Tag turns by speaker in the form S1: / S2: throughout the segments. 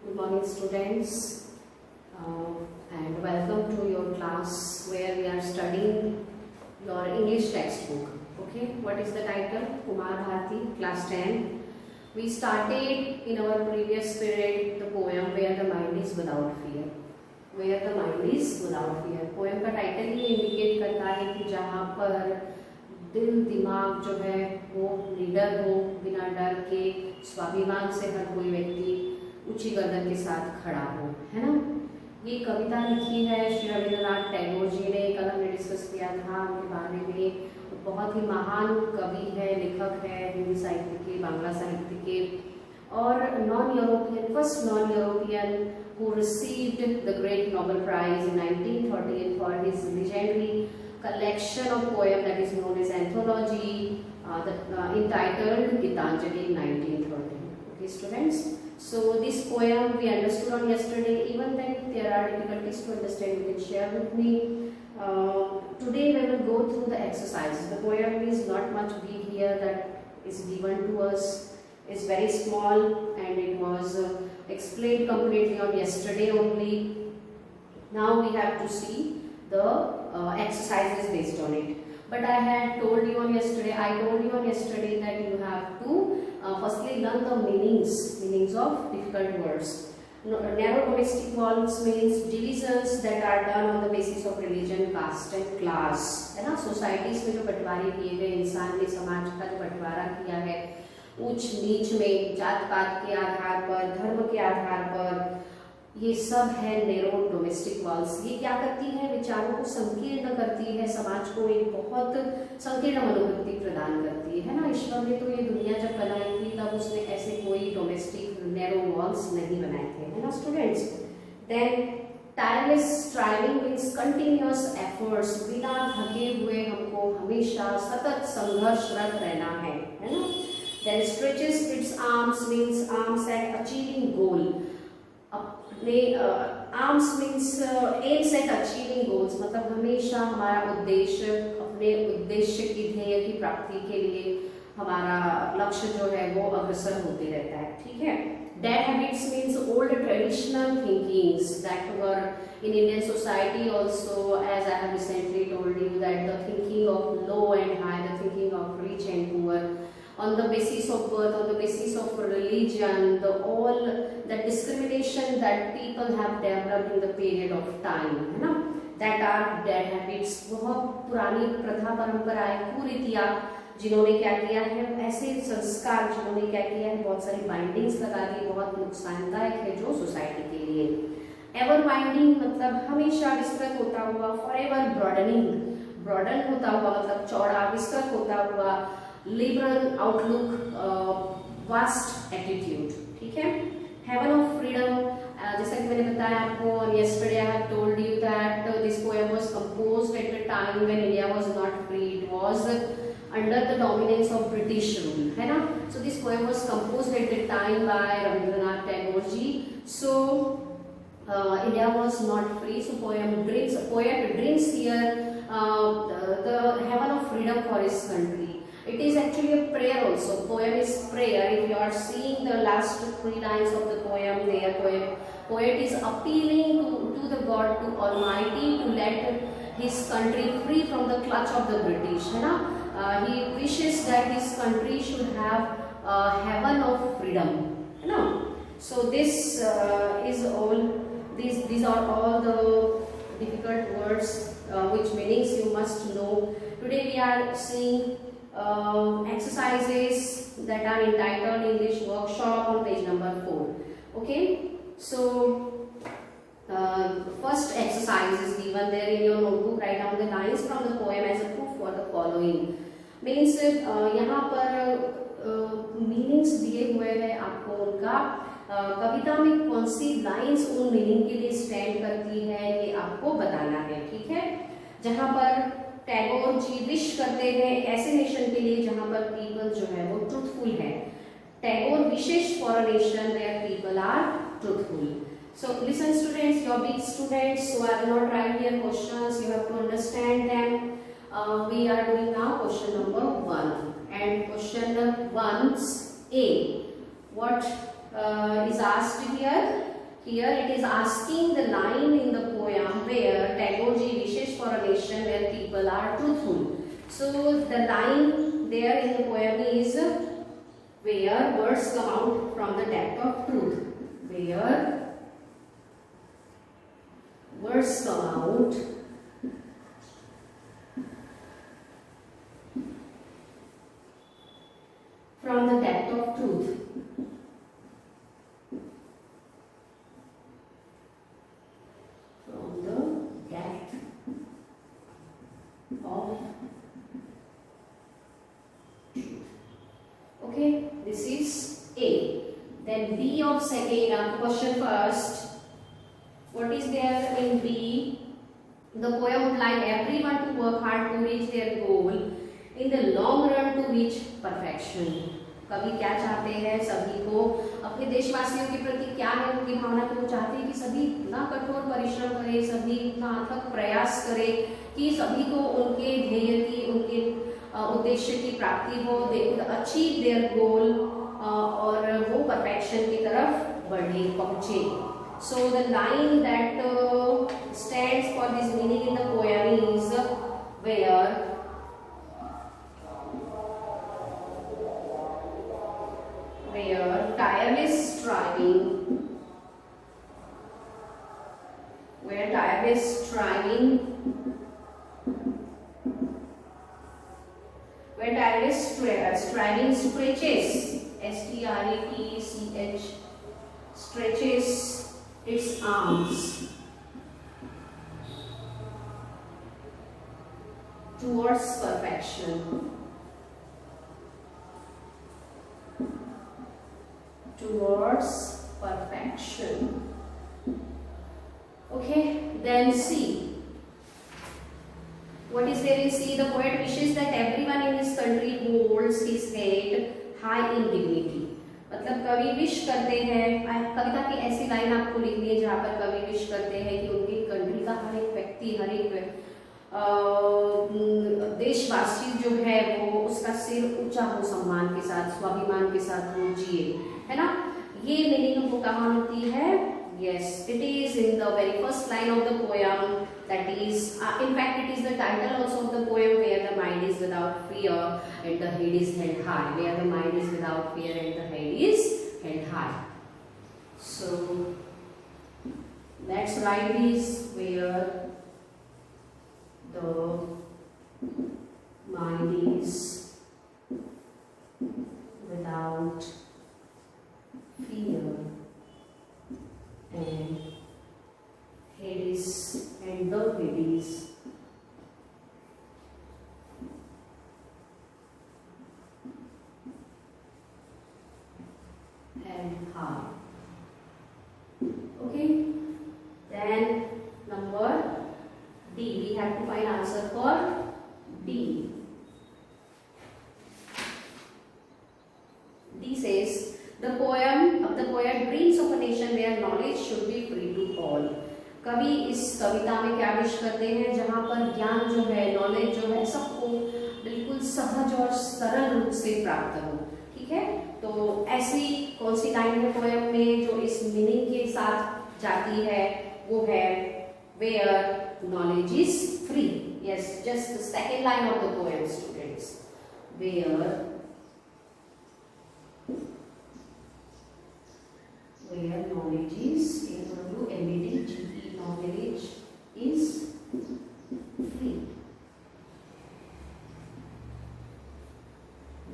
S1: Good morning, students, and welcome to your class where we are studying your English textbook. Okay, what is the title? Kumar Bharati, class 10. We started in our previous period the poem Where the Mind is Without Fear. Where the Mind is Without Fear. Poem का title ही indicate करता है कि जहाँ पर दिल दिमाग जो है वो लीडर हो, बिना डर के स्वाभिमान से हर कोई व्यक्ति ऊंची गर्दन के साथ खड़ा हो, है ना। ये कविता लिखी है श्री रविंद्रनाथ टैगोर जी ने। कल हमने डिस्कस किया था उनके बारे में। बहुत ही महान कवि है, लेखक है, हिंदी साहित्य के, बांग्ला साहित्य के, और non European, first non European who received the Great Nobel Prize in 1913 for his legendary collection of poems that is known as anthology, entitled Gitanjali in 1913. Okay, students. So this poem we understood on yesterday. Even then, if there are difficulties to understand, you can share with me. Today we will go through the exercises. The poem is not much big here that is given to us. It's very small and it was explained completely on yesterday only. Now we have to see the exercises based on it. But I told you on yesterday that you have to firstly learn the meanings of difficult words. Narrow domestic violence means divisions that are done on the basis of religion, caste and class, है ना। Societies में जो बंटवारे किए गए, इंसान ने समाज का जो बंटवारा किया है ऊंच नीच में, जात पात के आधार पर, धर्म के आधार पर, ये सब है नैरो डोमेस्टिक वॉल्स। ये क्या करती है? विचारों को संकीर्ण करती है, समाज को एक बहुत संकीर्ण मनोवृत्ति प्रदान करती है ना। ईश्वर ने तो ये दुनिया जब बनाई थी तब उसने ऐसे कोई डोमेस्टिक नैरो वॉल्स नहीं बनाए थे, है ना students. Then tireless striving means continuous efforts, बिना थके हुए हमको हमेशा सतत संघर्षरत रहना है ना। Then stretches its arms means arms at achieving goal. अपने arms means aims at achieving goals, मतलब हमेशा हमारा उद्देश्य, अपने उद्देश्य की ध्येय की प्राप्ति के लिए हमारा लक्ष्य जो है वो अग्रसर होते रहता है, ठीक है। Dead habits means old traditional thinkings that were in Indian society also, as I have recently told you that the thinking of low and high, the thinking of rich and poor, on the basis of birth, on the basis of religion, all the discrimination that people have developed in the period of time, है ना, that are dead habits। बहुत पुरानी प्रथा परंपराएं, कुरीतियां जिन्होंने क्या किया है, ऐसे संस्कार जिन्होंने क्या किया है, बहुत सारी बाइंडिंग्स लगा दी, बहुत नुकसानदायक है जो सोसाइटी के लिए। एवर वाइंडिंग मतलब हमेशा विस्तृत होता हुआ, फॉर एवर ब्रॉडनिंग, ब्रॉडन होता हुआ मतलब चौड़ा, विस्तृत होता हुआ, लिबरल आउटलुक, वास्ट एटीट्यूड, ठीक है। हेवन ऑफ फ्रीडम, जैसा कि मैंने बताया आपको yesterday I have told you that this poem was composed at a time when India was not free, it was under the dominance of British rule, है ना। So this poem was composed at the time by Rabindranath Tagore ji. So India was not free, so poet dreams here the heaven of freedom for his country. It is actually a prayer also. Poem is prayer. If you are seeing the last 3 lines of the poem, poet is appealing to the God, to Almighty, to let his country free from the clutch of the British, है ना। He wishes that his country should have a heaven of freedom, है ना। So this is all. These are all the difficult words which meanings you must know. Today we are seeing exercises that are entitled English workshop on page number 4. Okay, so first exercise is given there in your notebook. Write down the lines from the poem as a proof for the following. Means यहाँ पर meanings दिए हुए हैं आपको उनका। कविता में कौन सी lines उन मीनिंग के लिए स्टैंड करती है ये आपको बताना है, ठीक है। जहाँ पर टैगोर जी विश करते हैं ऐसे नेशन के लिए जहाँ पर पीपल जो है वो ट्रूथफुल है। टैगोर विशेष for a nation where people are truthful. So listen students, you are big students, so I will not write here questions, you have to understand them. We are doing now question number 1, and question 1's A. What is asked here? Here it is asking the line in the poem where Tagore ji wishes for a nation where people are truthful. So the line there in the poem is where words come out from the depth of truth. Where words come out from the depth of truth. From the depth of truth. Okay, this is A. Then B of second question first. What is there in B? The poem would like everyone to work hard to reach their goal in the long run to reach perfection. कवि क्या चाहते हैं सभी को अपने देशवासियों के प्रति क्या है उनकी भावना तो वो चाहते हैं कि सभी इतना कठोर परिश्रम करें, सभी इतना अथक प्रयास करें कि सभी को उनके ध्येय की, उनके उद्देश्य की प्राप्ति हो, दे कुड अचीव देयर गोल और वो परफेक्शन की तरफ बढ़े पहुंचे. So the line that stands for this meaning in the poem is where tireless striving, where tireless striving, where tireless striving stretches, S-T-R-E-T-C-H, stretches its arms towards perfection. Towards perfection. Okay, then C. What is there in C? The poet wishes that everyone in his country holds his head high in dignity. मतलब कवि wish करते हैं, कविता की ऐसी line आपको लिखनी है जहाँ पर कवि विश करते हैं कि उनकी कंट्री का हर एक व्यक्ति, हर एक देशवासी जो है वो उसका सिर ऊंचा हो, सम्मान के साथ, स्वाभिमान के साथ वो जिए, है ना. ये मीनिंग हमको कहाँ मिलती है? Yes, it is in the very first line of the poem. That is, in fact, it is the title also of the poem, where the mind is without fear and the head is held high. Where the mind is without fear and the head is held high. So let's write this, where the mind is without fear and the head is held high. Okay, then number D. We have to find answer for D. D says the poet dreams of a nation where knowledge should be free to all. कवि इस कविता में क्या wish करते हैं? जहाँ पर ज्ञान जो है, नॉलेज जो है, सबको बिल्कुल सहज और सरल रूप से प्राप्त हो. ठीक है, तो ऐसी कौन सी लाइन है पोएम में जो इस मीनिंग के साथ जाती है? वो है where knowledge is free. Yes, just the second line of the poem, students. Where knowledge is, N-O-W-L-E-D-G-E, knowledge is free.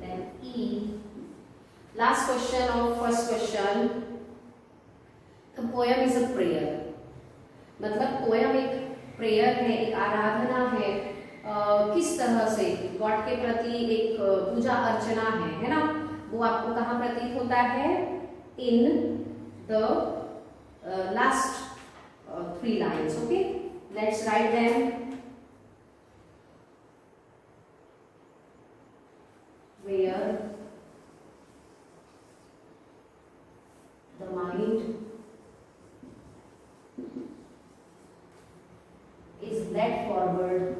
S1: Then E, last question of first question. The poem is a prayer. मतलब poem एक prayer है, एक आराधना है, किस तरह से God के प्रति एक पूजा अर्चना है ना. वो आपको कहाँ प्रतीत होता है? इन the last three lines. Okay, let's write them. Where the mind is led forward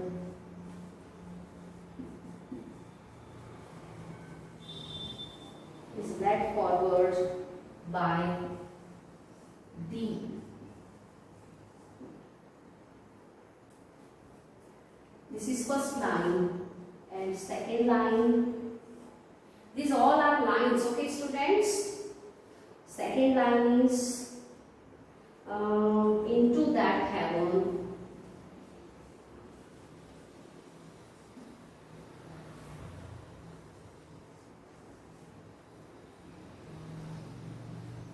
S1: by D. This is first line and second line. These all are lines, okay students? Second line is into that heaven.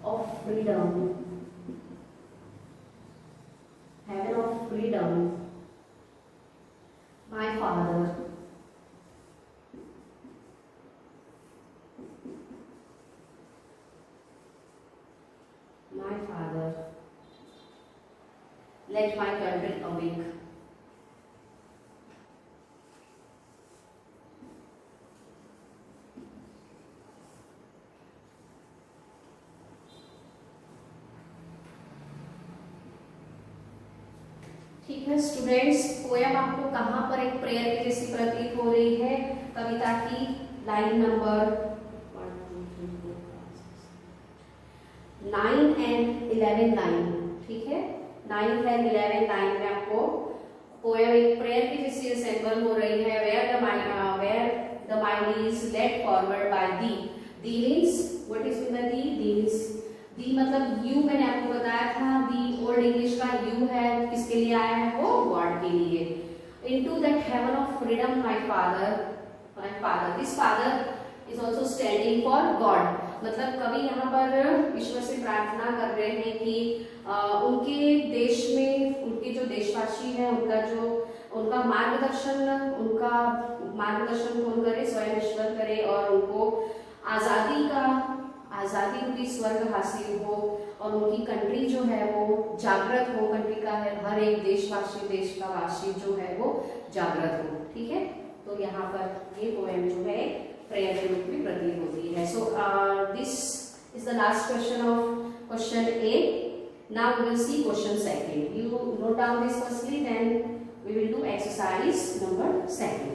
S1: Of freedom. Heaven of freedom. My Father. My Father. Let my country awake. ठीक है students, poem आपको कहाँ पर एक prayer की जैसी प्रतीत हो रही है? कविता की लाइन नंबर 9 एंड 11 लाइन, ठीक है? 9 एंड 11 लाइन में आपको पोयम एक प्रेयर की जैसी असेंबल हो रही है। where the mind is led forward by thee. Thee means what is in the thee? Thee means दी मतलब यू, मैंने आपको बताया था दी ओल्ड इंग्लिश का यू है, किसके लिए आया है? वो गॉड के लिए। Into that heaven of freedom my father, this father is also standing for God. मतलब कवि यहाँ पर ईश्वर से प्रार्थना कर रहे हैं कि उनके देश में उनके जो देशवासी हैं उनका मार्गदर्शन कौन करे? स्वयं ईश्वर करे, और उनको आज़ादी उनकी स्वर्ग हासिल हो और उनकी कंट्री जो है वो जागृत हो। कंट्री का है हर एक देश का वासी जो है वो जागृत हो, ठीक है? तो यहाँ पर ये पोएम जो है प्रेयर के रूप में प्रतीत होती है। So this is the last question of question A. Now we will see question second. You note down this firstly, then we will do exercise number second.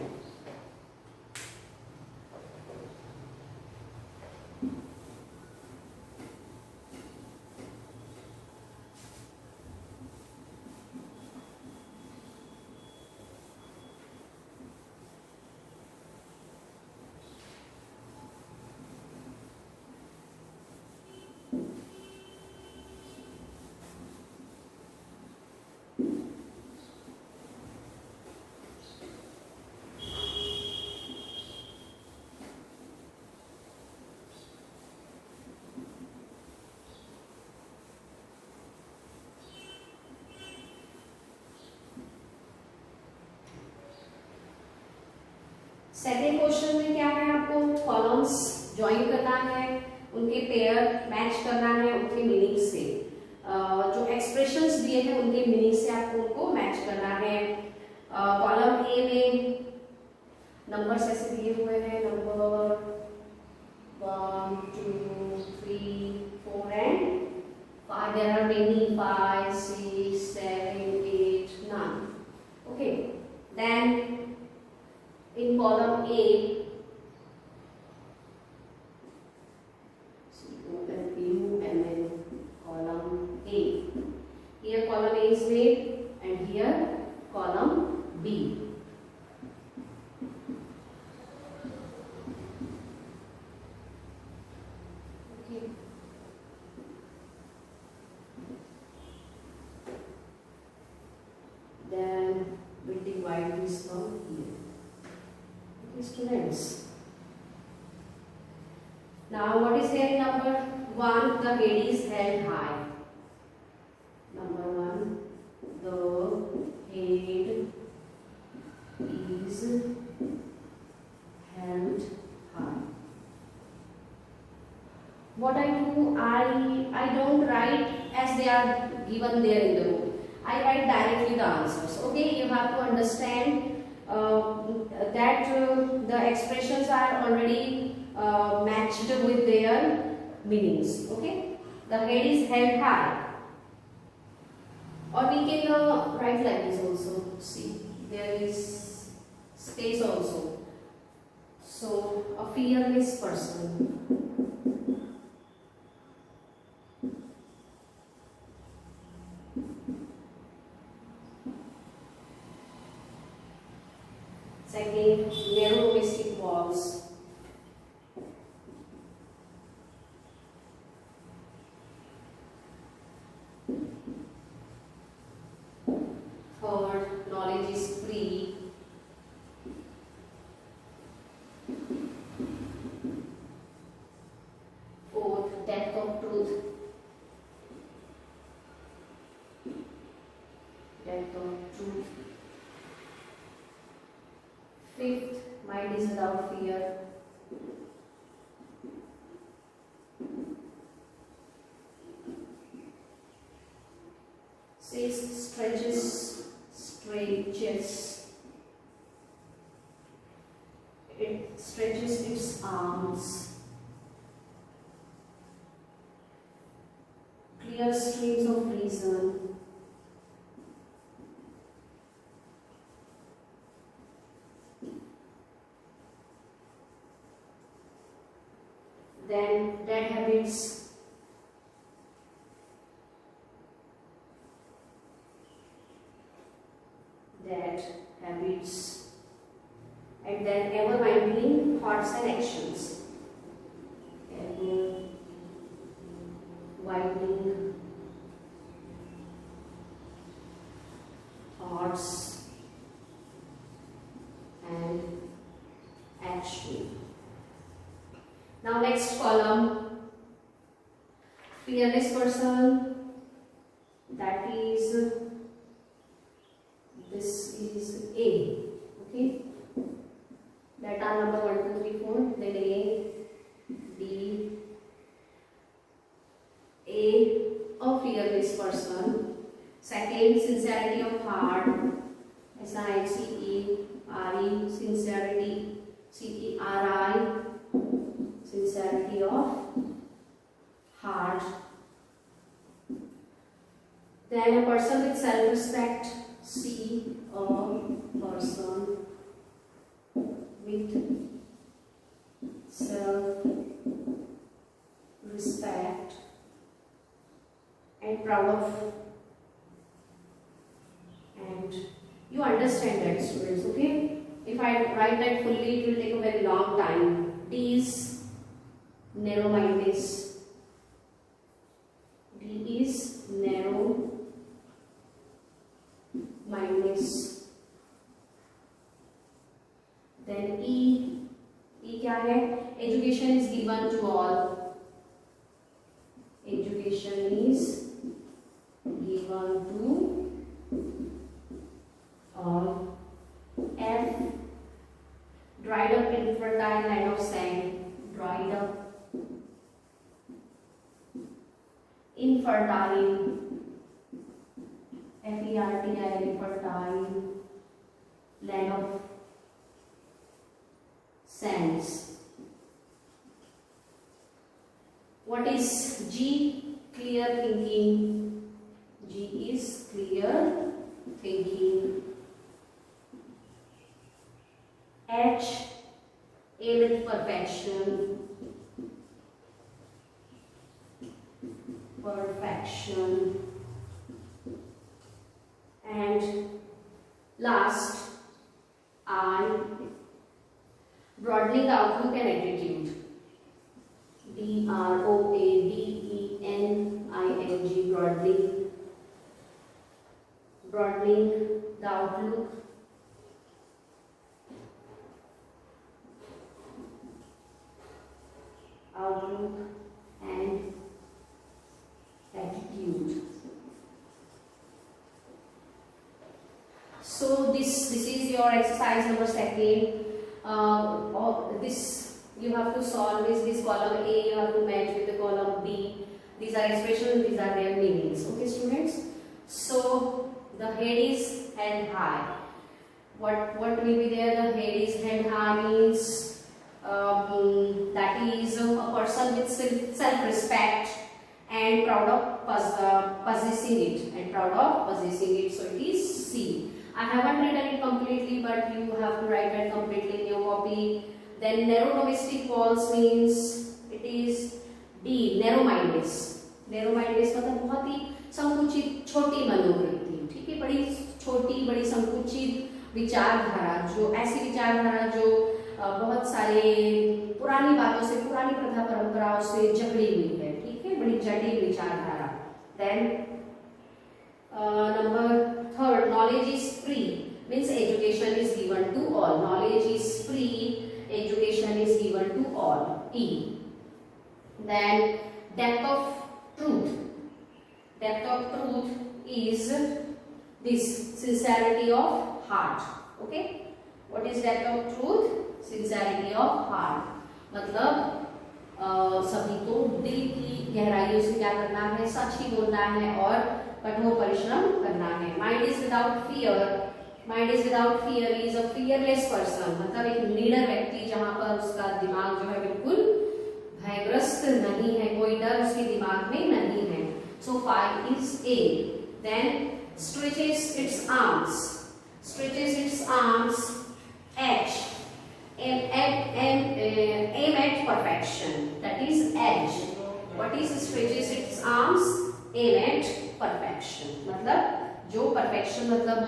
S1: Second question में क्या है? आपको कॉलम्स ज्वाइन करना है, उनके pair match करना है उनके मीनिंग से। जो एक्सप्रेशंस दिए हैं उनके मीनिंग से आपको उनको मैच करना है। कॉलम ए में नंबर्स ऐसे दिए हुए हैं, number 1 2 3 4 and 5। There are many 5 6 7 8 9। Okay, then in column A, C-O-L-U-M-N, column A. Here column A is made and here column B. Okay. Then we divide this from here. Students, now what is here in number 1? The head is held high. Number 1, the head is held high. What I do, I don't write as they are given there in the book. I write directly the answers. Okay, you have to understand that the expressions are already matched with their meanings. Okay, the head is held high, or we can write like this also. See, there is space also. So a fearless person. Second, narrow domestic walls. Third, knowledge is free. Fourth, depth of truth. Depth of truth. Fifth, mind is without fear. Sixth, it stretches its arms. Clear streams of reason. Then dead habits. And then ever minding thoughts and actions. Ever widening thoughts and action. Now next column, fearless person, that is, this is A, okay, that are number 1, 2, 3, 4, then A, D, a fearless person. Second, sincerity of heart, S-I-N-C-E-R-E, sincerity, C-E-R-I, sincerity of heart. Then a person with self-respect, C, a person with self-respect and proud of, and you understand that, students, okay? If I write that fully, it will take a very long time. D is narrow-mindedness. D is narrow-mindedness. Then E क्या है? Education is given to all. Education is given to all. F, dried up infertile land of sand. Dried up infertile, F-E-R-T-I-L, infertile land of sands. What is G? Clear thinking. G is clear thinking. H, aim at perfection. Perfection. And last, I, broadening outlook and attitude. B-R-O-A-D-E-N-I-N-G, broadening. Broadening the outlook. Outlook and attitude. So this is your exercise number 2. This you have to solve this column A, you have to match with the column B. These are expressions, these are their meanings. Okay, students. So the head is head high. What will be there? The head is head high means that is a person with self-respect and proud of possessing it. So it is C. I haven't written it completely, but you have to write it completely in your copy. Then narrow domestic walls means it is D, narrow-mindedness. Narrow-mindedness मतलब बहुत ही संकुचित संकुचित छोटी मनोवृत्ति, ठीक है, बड़ी छोटी बड़ी संकुचित विचारधारा, जो ऐसी विचारधारा जो बहुत सारे पुरानी बातों से, पुरानी प्रथा परंपराओं से जकड़ी हुई है, ठीक है, बड़ी जटिल विचारधारा। Then number third, knowledge is free, means education is given to all, knowledge is free, education is given to all, E. Then depth of truth, depth of truth is this, sincerity of heart. Okay, what is depth of truth? Sincerity of heart, मतलब सभी को दिल की गहराइयों से क्या करना है, सच ही बोलना है और कठोर परिश्रम करना है। Mind is without fear, mind is without fear is a fearless person, मतलब एक निडर व्यक्ति जहां पर उसका दिमाग जो है बिल्कुल भयग्रस्त नहीं है, कोई डर उसके दिमाग में नहीं है। सो 5 is A. Then stretches its arms, stretches its arms H, aim at perfection, that is H. What is stretches its arms? Aim at perfection, मतलब जो perfection मतलब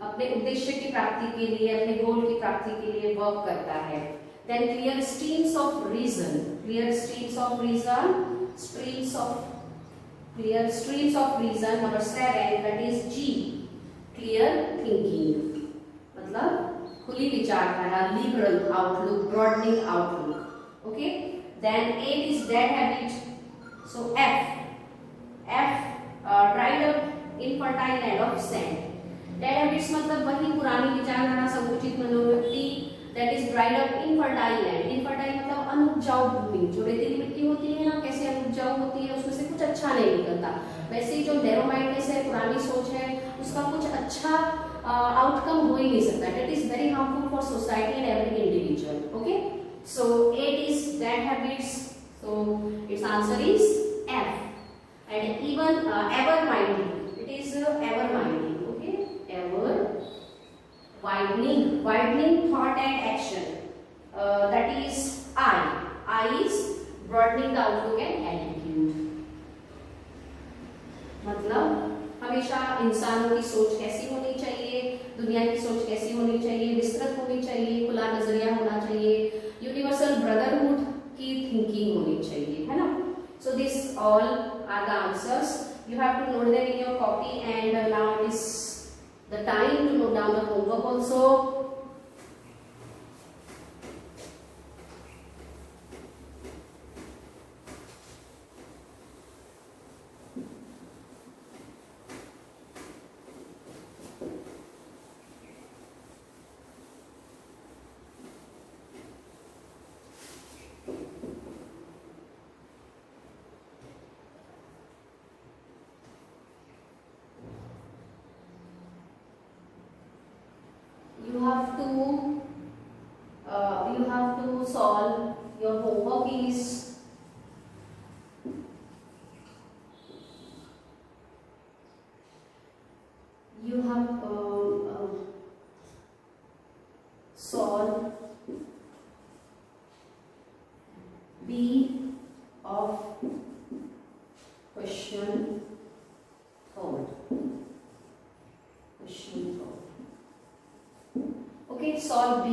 S1: अपने उद्देश्य की प्राप्ति के लिए, अपने गोल की प्राप्ति के लिए वर्क करता है। Then clear streams of reason, clear streams of reason, clear streams of reason, number 7, that is G, clear thinking, मतलब खुली विचारधारा, liberal outlook, broadening outlook. Okay, then 8 is dead habit, so F, dried up infantile land of sand. Dead habits मतलब वही पुरानी विचारधारा, संकुचित मनोवृत्ति, that is dried up infertile land. Infertile मतलब अनुपजाऊ भूमि, जो रेतीली मिट्टी होती है ना, कैसे अनुपजाऊ होती है, उसमें से कुछ अच्छा नहीं निकलता। वैसे ही जो नैरो माइंडनेस है, पुरानी सोच है, उसका कुछ अच्छा आउटकम हो ही नहीं सकता। That is very harmful for society and every individual. Okay, so 8 is dead habits, so its answer is F. And even ever minding, it is ever minding. Okay, ever widening thought and action, that is I is broadening the outlook and attitude, मतलब हमेशा इंसानों की सोच कैसी होनी चाहिए, दुनिया की सोच कैसी होनी चाहिए, विस्तृत होनी चाहिए, खुला नजरिया होना चाहिए, यूनिवर्सल ब्रदरहुड की थिंकिंग होनी चाहिए, है ना। So this all are the answers, you have to note them in your copy and now it is the time to note down the homework also. You have to solve your homework is you have solve B of question third. Okay, solve B.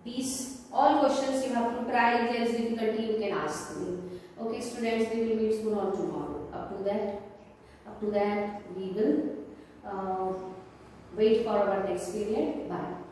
S1: These all questions you have to try. If there is difficulty, you can ask me. Okay, students, we will meet soon on tomorrow. Up to that, we will wait for our next period. Bye.